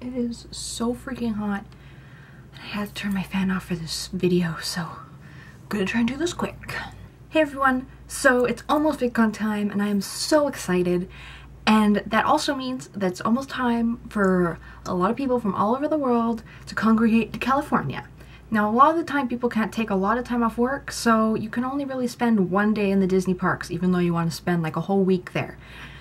It is so freaking hot. I had to turn my fan off for this video, so I'm gonna try and do this quick. Hey everyone, so it's almost VidCon time and I am so excited, and that also means that it's almost time for a lot of people from all over the world to congregate to California. Now, a lot of the time people can't take a lot of time off work, so you can only really spend one day in the Disney parks even though you want to spend like a whole week there.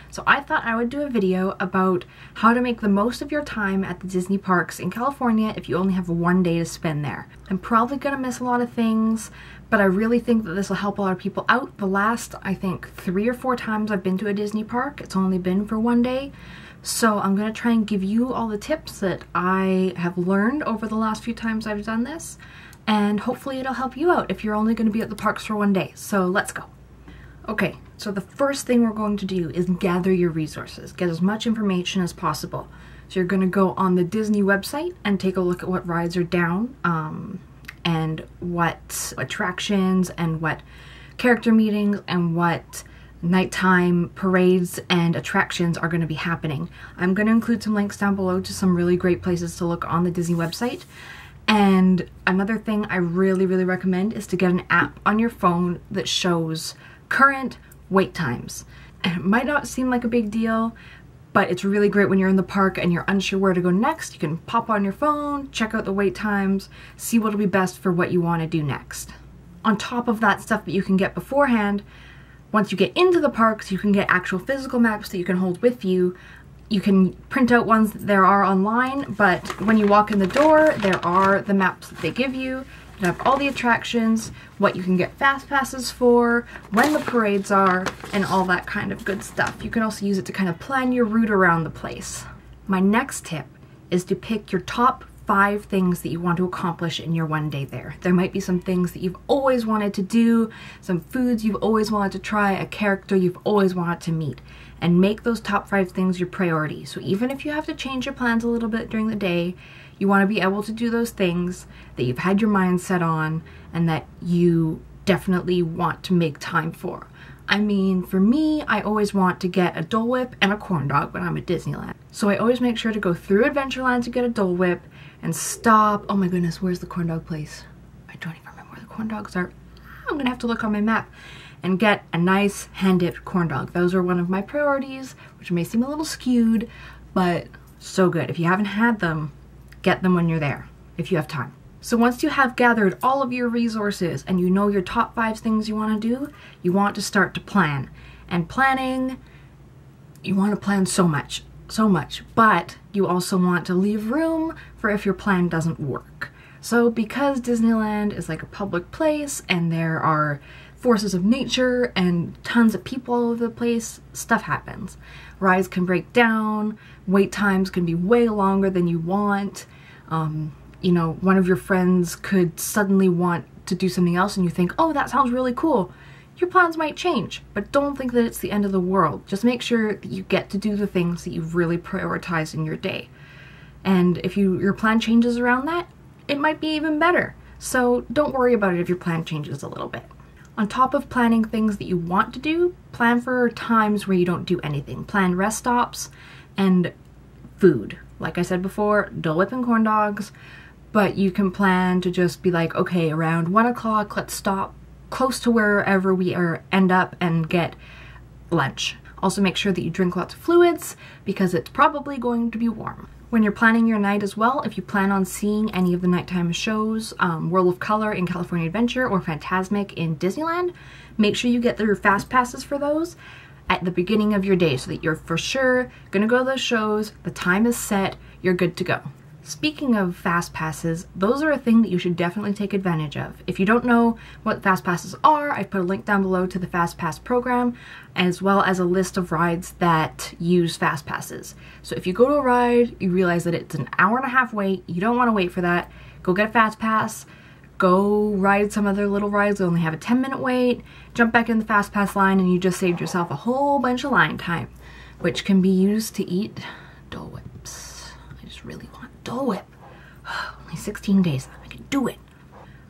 So I thought I would do a video about how to make the most of your time at the Disney parks in California if you only have one day to spend there. I'm probably gonna miss a lot of things, but I really think that this will help a lot of people out. The last, I think, 3 or 4 times I've been to a Disney park, it's only been for one day. So I'm gonna try and give you all the tips that I have learned over the last few times I've done this, and hopefully it'll help you out if you're only gonna be at the parks for one day. So let's go. Okay, so the first thing we're going to do is gather your resources. Get as much information as possible. So you're gonna go on the Disney website and take a look at what rides are down, and what attractions and what character meetings and what nighttime parades and attractions are going to be happening. I'm going to include some links down below to some really great places to look on the Disney website. And another thing I really recommend is to get an app on your phone that shows current wait times. And it might not seem like a big deal, but it's really great when you're in the park and you're unsure where to go next. You can pop on your phone, check out the wait times, see what'll be best for what you want to do next. On top of that stuff that you can get beforehand, once you get into the parks, you can get actual physical maps that you can hold with you. You can print out ones that there are online, but when you walk in the door, there are the maps that they give you. You have all the attractions, what you can get fast passes for, when the parades are, and all that kind of good stuff. You can also use it to kind of plan your route around the place. My next tip is to pick your top 5 things that you want to accomplish in your one day there. There might be some things that you've always wanted to do, some foods you've always wanted to try, a character you've always wanted to meet, and make those top 5 things your priority. So even if you have to change your plans a little bit during the day, you want to be able to do those things that you've had your mind set on and that you definitely want to make time for. I mean, for me, I always want to get a Dole Whip and a corn dog when I'm at Disneyland. So I always make sure to go through Adventureland to get a Dole Whip and stop. Oh my goodness, where's the corn dog place? I don't even remember where the corn dogs are. I'm gonna have to look on my map and get a nice hand-dipped corn dog. Those are one of my priorities, which may seem a little skewed, but so good. If you haven't had them, get them when you're there, if you have time. So once you have gathered all of your resources and you know your top 5 things you want to do, you want to start to plan. And planning, you want to plan so much, but you also want to leave room for if your plan doesn't work. So because Disneyland is like a public place and there are forces of nature and tons of people all over the place, stuff happens. Rides can break down, wait times can be way longer than you want. You know, one of your friends could suddenly want to do something else and you think, oh, that sounds really cool. Your plans might change, but don't think that it's the end of the world. Just make sure that you get to do the things that you've really prioritized in your day. And if your plan changes around that, it might be even better. So don't worry about it if your plan changes a little bit. On top of planning things that you want to do, plan for times where you don't do anything. Plan rest stops and food. Like I said before, Dole Whip and corn dogs, but you can plan to just be like, okay, around 1 o'clock, let's stop close to wherever we end up and get lunch. Also make sure that you drink lots of fluids because it's probably going to be warm. When you're planning your night as well, if you plan on seeing any of the nighttime shows, World of Color in California Adventure or Fantasmic in Disneyland, make sure you get your fast passes for those at the beginning of your day so that you're for sure gonna go to those shows, the time is set, you're good to go. Speaking of fast passes, those are a thing that you should definitely take advantage of. If you don't know what fast passes are, I've put a link down below to the fast pass program, as well as a list of rides that use fast passes. So if you go to a ride, you realize that it's an 1.5 hour wait, you don't want to wait for that, go get a fast pass, go ride some other little rides that only have a 10-minute wait, jump back in the fast pass line, and you just saved yourself a whole bunch of line time, which can be used to eat Dole Whips. I just really want Dole Whip. Only 16 days, I can do it.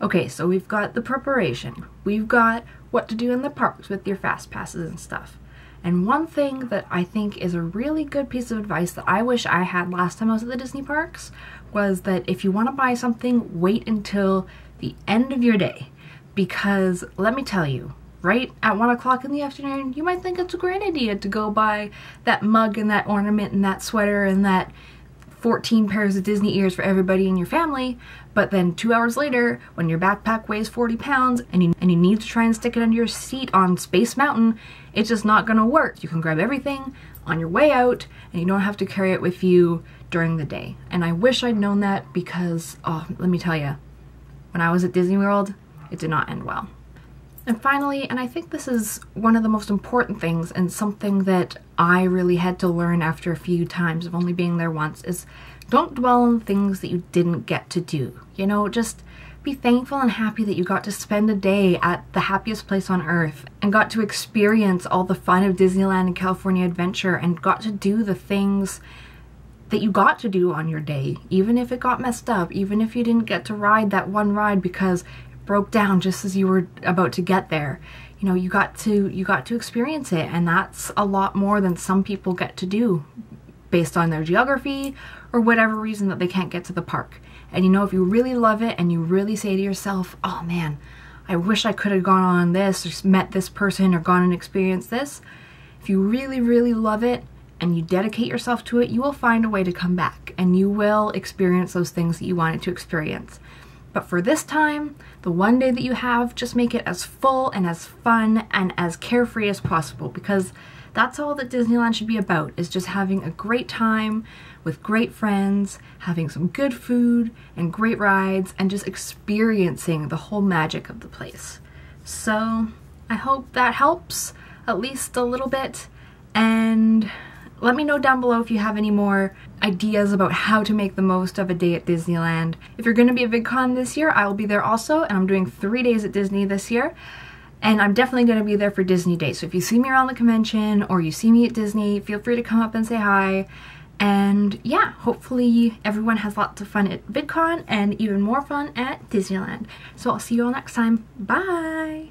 Okay, so we've got the preparation. We've got what to do in the parks with your fast passes and stuff. And one thing that I think is a really good piece of advice that I wish I had last time I was at the Disney parks was that if you want to buy something, wait until the end of your day. Because let me tell you, right at 1 o'clock in the afternoon, you might think it's a great idea to go buy that mug and that ornament and that sweater and that 14 pairs of Disney ears for everybody in your family, but then 2 hours later, when your backpack weighs 40 pounds and you need to try and stick it under your seat on Space Mountain, it's just not gonna work. You can grab everything on your way out and you don't have to carry it with you during the day. And I wish I'd known that because, oh, let me tell you, when I was at Disney World, it did not end well. And finally, and I think this is one of the most important things and something that I really had to learn after a few times of only being there once, is don't dwell on things that you didn't get to do. You know, just be thankful and happy that you got to spend a day at the happiest place on earth and got to experience all the fun of Disneyland and California Adventure and got to do the things that you got to do on your day, even if it got messed up, even if you didn't get to ride that one ride because broke down just as you were about to get there. You know, you got to experience it, and that's a lot more than some people get to do based on their geography or whatever reason that they can't get to the park. And you know, if you really love it and you really say to yourself, oh man, I wish I could have gone on this or met this person or gone and experienced this, if you really, really love it and you dedicate yourself to it, you will find a way to come back and you will experience those things that you wanted to experience. But for this time, the one day that you have, just make it as full and as fun and as carefree as possible, because that's all that Disneyland should be about, is just having a great time with great friends, having some good food and great rides, and just experiencing the whole magic of the place. So I hope that helps at least a little bit, and let me know down below if you have any more ideas about how to make the most of a day at Disneyland. If you're going to be at VidCon this year, I will be there also, and I'm doing 3 days at Disney this year. And I'm definitely going to be there for Disney Day. So if you see me around the convention or you see me at Disney, feel free to come up and say hi. And yeah, hopefully everyone has lots of fun at VidCon and even more fun at Disneyland. So I'll see you all next time. Bye!